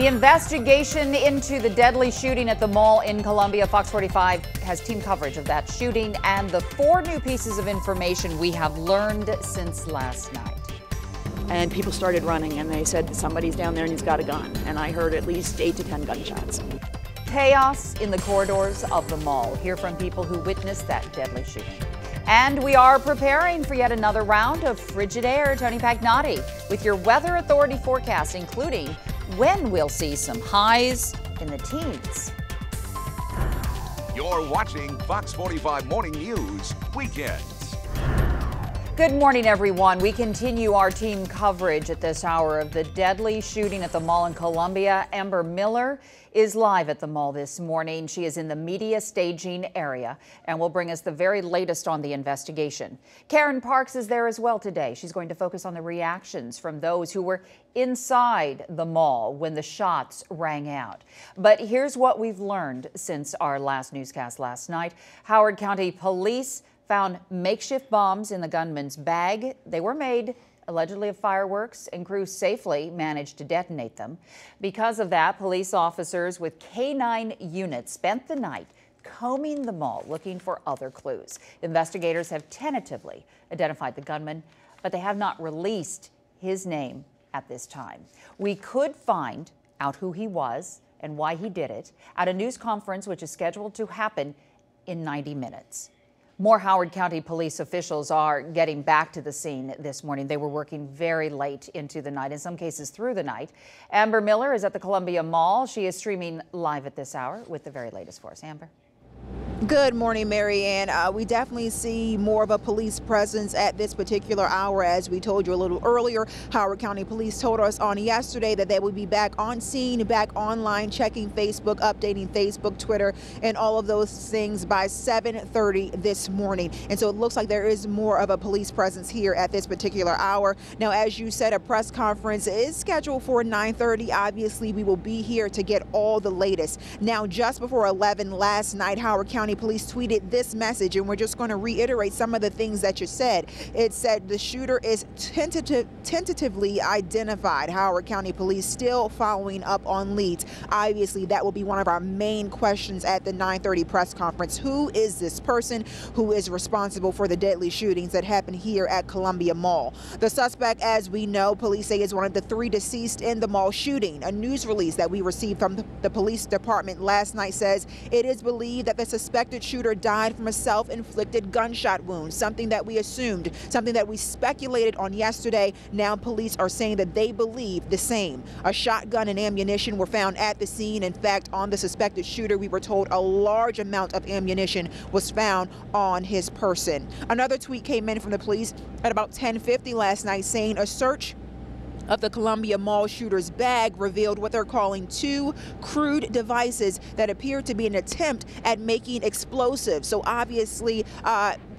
The investigation into the deadly shooting at the mall in Columbia. Fox 45 has team coverage of that shooting and the 4 new pieces of information we have learned since last night. And people started running and they said somebody's down there and he's got a gun. And I heard at least 8 to 10 gunshots. Chaos in the corridors of the mall. Hear from people who witnessed that deadly shooting. And we are preparing for yet another round of frigid air. Tony Pagnotti with your weather authority forecast, including when we'll see some highs in the teens. You're watching Fox 45 Morning News Weekends. Good morning, everyone. We continue our team coverage at this hour of the deadly shooting at the mall in Columbia. Amber Miller is live at the mall this morning. She is in the media staging area and will bring us the very latest on the investigation. Karen Parks is there as well today. She's going to focus on the reactions from those who were inside the mall when the shots rang out. But here's what we've learned since our last newscast last night. Howard County Police found makeshift bombs in the gunman's bag. They were made allegedly of fireworks, and crews safely managed to detonate them. Because of that, police officers with K-9 units spent the night combing the mall looking for other clues. Investigators have tentatively identified the gunman, but they have not released his name at this time. We could find out who he was and why he did it at a news conference which is scheduled to happen in 90 minutes. More Howard County police officials are getting back to the scene this morning. They were working very late into the night, in some cases through the night. Amber Miller is at the Columbia Mall. She is streaming live at this hour with the very latest for us. Amber. Good morning, Marianne. We definitely see more of a police presence at this particular hour. As we told you a little earlier, Howard County Police told us on yesterday that they would be back on scene, back online, checking Facebook, updating Facebook, Twitter, and all of those things by 7:30 this morning. And so it looks like there is more of a police presence here at this particular hour. Now, as you said, a press conference is scheduled for 9:30. Obviously, we will be here to get all the latest. Now, just before 11 last night, Howard County Police tweeted this message, and we're just going to reiterate some of the things that you said. It said the shooter is tentatively identified. Howard County Police still following up on leads. Obviously, that will be one of our main questions at the 9:30 press conference. Who is this person who is responsible for the deadly shootings that happened here at Columbia Mall? The suspect, as we know, police say is one of the 3 deceased in the mall shooting. A news release that we received from the police department last night says it is believed that the suspected shooter died from a self-inflicted gunshot wound, something that we assumed, something that we speculated on yesterday. Now police are saying that they believe the same. A shotgun and ammunition were found at the scene. In fact, on the suspected shooter, we were told a large amount of ammunition was found on his person. Another tweet came in from the police at about 10:50 last night saying a search of the Columbia Mall shooter's bag revealed what they're calling 2 crude devices that appear to be an attempt at making explosives. So obviously,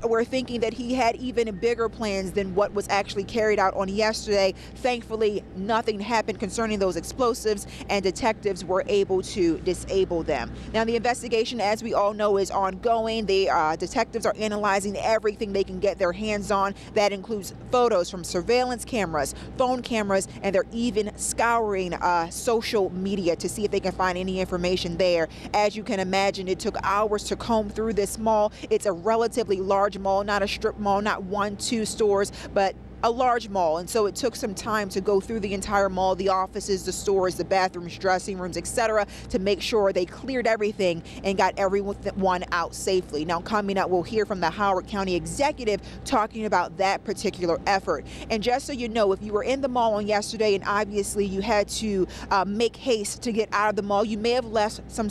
we're thinking that he had even bigger plans than what was actually carried out on yesterday. Thankfully, nothing happened concerning those explosives, and detectives were able to disable them. Now, the investigation, as we all know, is ongoing. The detectives are analyzing everything they can get their hands on. That includes photos from surveillance cameras, phone cameras, and they're even scouring social media to see if they can find any information there. As you can imagine, it took hours to comb through this mall. It's a relatively large mall, not a strip mall, not 1-2 stores, but a large mall, and so it took some time to go through the entire mall, the offices, the stores, the bathrooms, dressing rooms, etc., to make sure they cleared everything and got everyone out safely. Now, coming up, we'll hear from the Howard County executive talking about that particular effort. And just so you know, if you were in the mall on yesterday and obviously you had to make haste to get out of the mall, you may have left some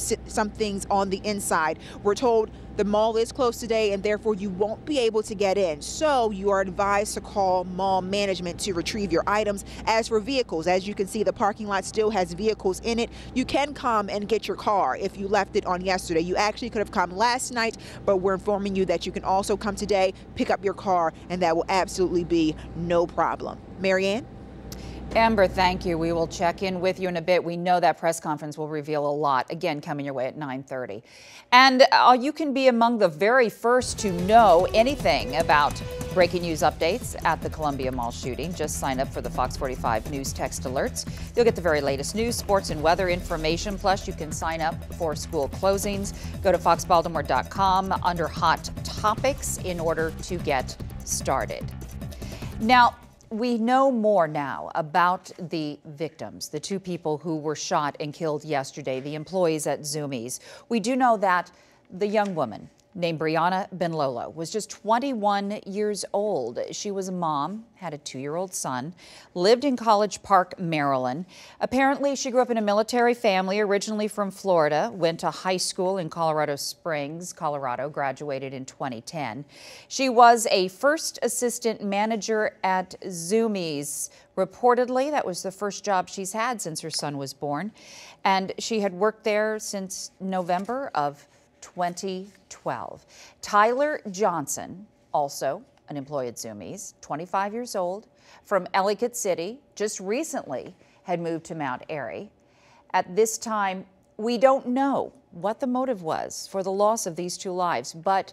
things on the inside. We're told the mall is closed today, and therefore you won't be able to get in. So you are advised to call mall management to retrieve your items. As for vehicles, as you can see, the parking lot still has vehicles in it. You can come and get your car if you left it on yesterday. You actually could have come last night, but we're informing you that you can also come today, pick up your car, and that will absolutely be no problem. Marianne? Amber, thank you. We will check in with you in a bit. We know that press conference will reveal a lot. Again, coming your way at 9:30. And you can be among the very first to know anything about Breaking news updates at the Columbia Mall shooting. Just sign up for the Fox 45 news text alerts. You'll get the very latest news, sports, and weather information. Plus, you can sign up for school closings. Go to foxbaltimore.com under Hot Topics in order to get started. Now, we know more now about the victims, the two people who were shot and killed yesterday, the employees at Zumiez. We do know that the young woman named Brianna Benlolo was just 21 years old. She was a mom, had a 2-year-old son, lived in College Park, Maryland. Apparently, she grew up in a military family, originally from Florida, went to high school in Colorado Springs, Colorado, graduated in 2010. She was a first assistant manager at Zumiez. Reportedly, that was the first job she's had since her son was born. And she had worked there since November of 2012. Tyler Johnson, also an employee at Zumiez, 25 years old, from Ellicott City, just recently had moved to Mount Airy. At this time, we don't know what the motive was for the loss of these two lives, but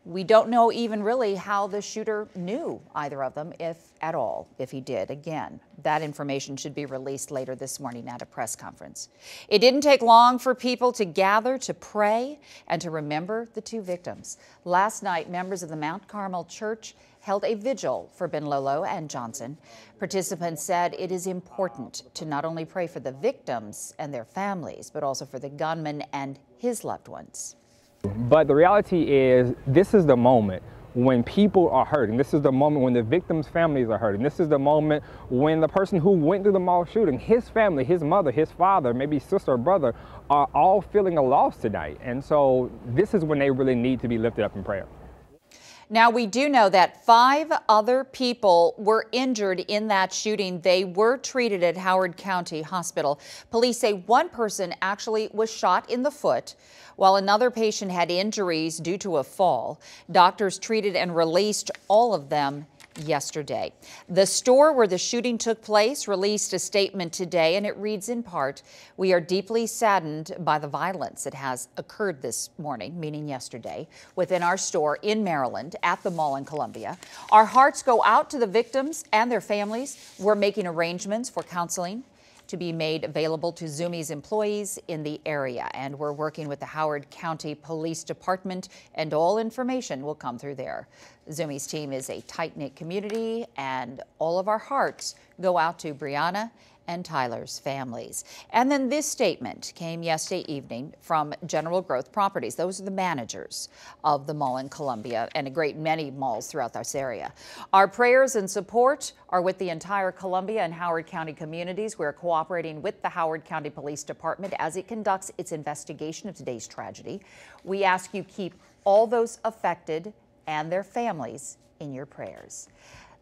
we don't know even really how the shooter knew either of them, if at all, if he did. Again, that information should be released later this morning at a press conference. It didn't take long for people to gather to pray and to remember the two victims. Last night, members of the Mount Carmel Church held a vigil for Benlolo and Johnson. Participants said it is important to not only pray for the victims and their families, but also for the gunman and his loved ones. But the reality is, this is the moment when people are hurting. This is the moment when the victims' families are hurting. This is the moment when the person who went through the mall shooting, his family, his mother, his father, maybe sister or brother, are all feeling a loss tonight. And so this is when they really need to be lifted up in prayer. Now, we do know that 5 other people were injured in that shooting. They were treated at Howard County Hospital. Police say one person actually was shot in the foot, while another patient had injuries due to a fall. Doctors treated and released all of them yesterday. The store where the shooting took place released a statement today, and it reads in part, "We are deeply saddened by the violence that has occurred this morning," meaning yesterday, within our store in Maryland at the mall in Columbia. Our hearts go out to the victims and their families. We're making arrangements for counseling to be made available to Zumiez employees in the area. And we're working with the Howard County Police Department, and all information will come through there. Zumiez team is a tight-knit community, and all of our hearts go out to Brianna and Tyler's families. And then this statement came yesterday evening from General Growth Properties. Those are the managers of the mall in Columbia and a great many malls throughout this area. Our prayers and support are with the entire Columbia and Howard County communities. We're cooperating with the Howard County Police Department as it conducts its investigation of today's tragedy. We ask you keep all those affected and their families in your prayers.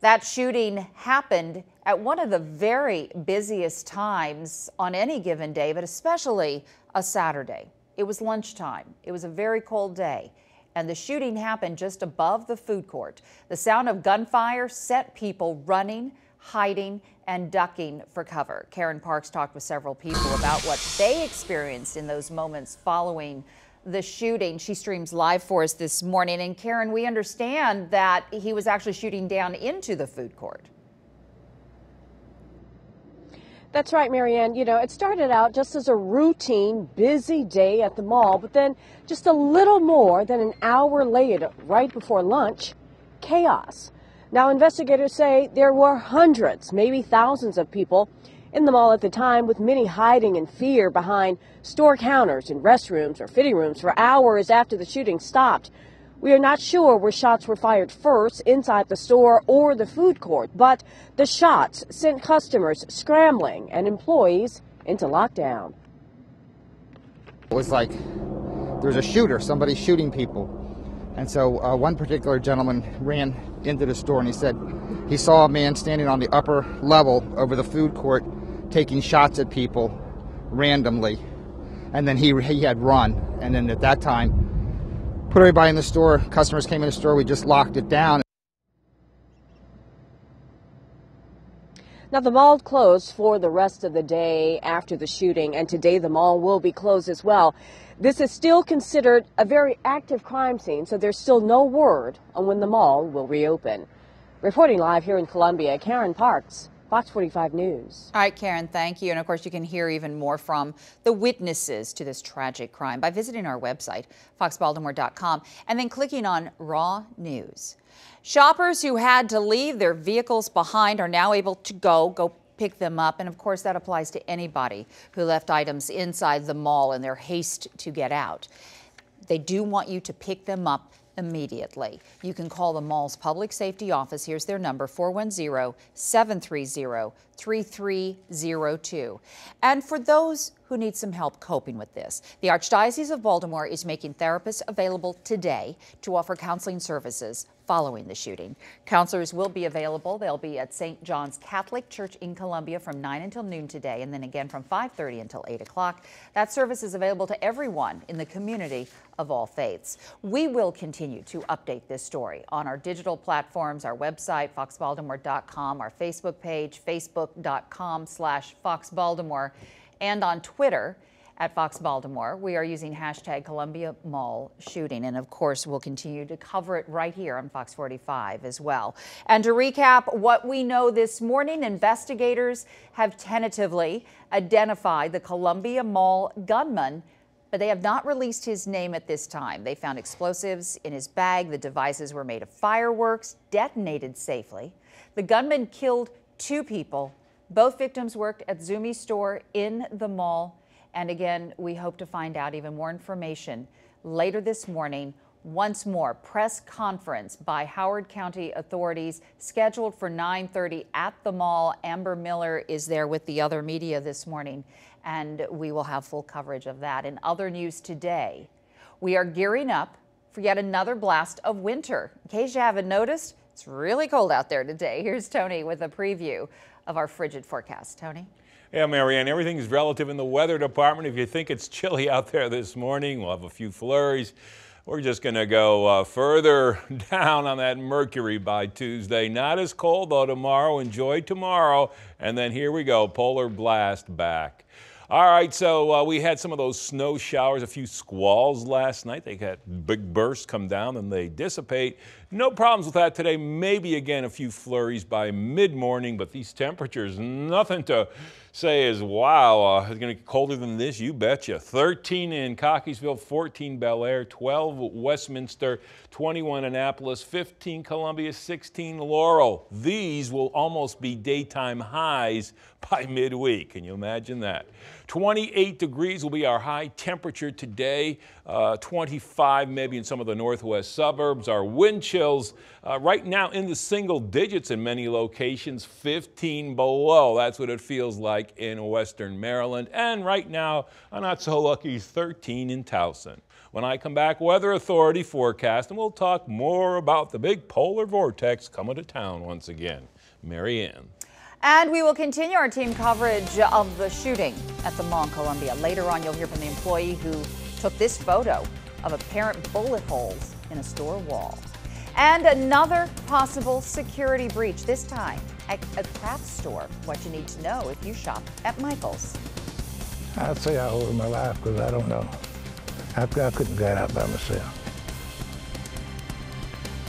That shooting happened at one of the very busiest times on any given day, but especially a Saturday. It was lunchtime. It was a very cold day, and the shooting happened just above the food court. The sound of gunfire set people running, hiding, and ducking for cover. Karen Parks talked with several people about what they experienced in those moments following the shooting. She streams live for us this morning. And Karen, we understand that he was actually shooting down into the food court. That's right, Marianne. You know, it started out just as a routine, busy day at the mall, but then just a little more than an hour later, right before lunch, chaos. Now, investigators say there were hundreds, maybe thousands of people in the mall at the time, with many hiding in fear behind store counters in restrooms or fitting rooms for hours after the shooting stopped. We are not sure where shots were fired first, inside the store or the food court, but the shots sent customers scrambling and employees into lockdown. It was like there was a shooter, somebody shooting people. And so one particular gentleman ran into the store and he said he saw a man standing on the upper level over the food court taking shots at people randomly. And then he had run. And then at that time, put everybody in the store. Customers came in the store. We just locked it down. Now, the mall closed for the rest of the day after the shooting, and today the mall will be closed as well. This is still considered a very active crime scene, so there's still no word on when the mall will reopen. Reporting live here in Columbia, Karen Parks, Fox 45 News. All right, Karen, thank you. And of course, you can hear even more from the witnesses to this tragic crime by visiting our website, foxbaltimore.com, and then clicking on Raw News. Shoppers who had to leave their vehicles behind are now able to go pick them up. And of course, that applies to anybody who left items inside the mall in their haste to get out. They do want you to pick them up immediately. You can call the mall's public safety office. Here's their number, 410-730-3302. And for those who need some help coping with this, the Archdiocese of Baltimore is making therapists available today to offer counseling services following the shooting. Counselors will be available. They'll be at St. John's Catholic Church in Columbia from 9 until noon today, and then again from 5:30 until 8 o'clock. That service is available to everyone in the community of all faiths. We will continue to update this story on our digital platforms, our website, foxbaltimore.com, our Facebook page, facebook.com/foxbaltimore, and on Twitter at Fox Baltimore. We are using hashtag Columbia Mall shooting. And of course, we'll continue to cover it right here on Fox 45 as well. And to recap what we know this morning, investigators have tentatively identified the Columbia Mall gunman, but they have not released his name at this time. They found explosives in his bag. The devices were made of fireworks, detonated safely. The gunman killed 2 people. Both victims worked at Zumi's store in the mall. And again, we hope to find out even more information later this morning. Once more, press conference by Howard County authorities scheduled for 9:30 at the mall. Amber Miller is there with the other media this morning, and we will have full coverage of that. In other news today, we are gearing up for yet another blast of winter. In case you haven't noticed, it's really cold out there today. Here's Tony with a preview of our frigid forecast. Tony? Yeah, Marianne, everything is relative in the weather department. If you think it's chilly out there this morning, we'll have a few flurries. We're just going to go further down on that mercury by Tuesday. Not as cold, though, tomorrow. Enjoy tomorrow. And then here we go, polar blast back. All right, so we had some of those snow showers, a few squalls last night. They had big bursts come down and they dissipate. No problems with that today. Maybe again a few flurries by mid-morning, but these temperatures, nothing to say is wow, it's going to get colder than this, you betcha. 13 in Cockeysville, 14 Bel Air, 12 Westminster, 21 Annapolis, 15 Columbia, 16 Laurel. These will almost be daytime highs by midweek. Can you imagine that? 28 degrees will be our high temperature today, 25 maybe in some of the northwest suburbs. Our wind chills right now in the single digits in many locations, 15 below. That's what it feels like in western Maryland. And right now, I'm not so lucky, 13 in Towson. When I come back, Weather Authority forecast, and we'll talk more about the big polar vortex coming to town once again. Mary Ann. And we will continue our team coverage of the shooting at the mall in Columbia. Later on, you'll hear from the employee who took this photo of apparent bullet holes in a store wall. And another possible security breach, this time at a craft store. What you need to know if you shop at Michael's. I'd say I owe my life because I don't know. I couldn't get out by myself.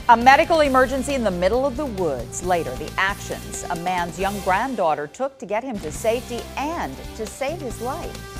A medical emergency in the middle of the woods. Later, the actions a man's young granddaughter took to get him to safety and to save his life.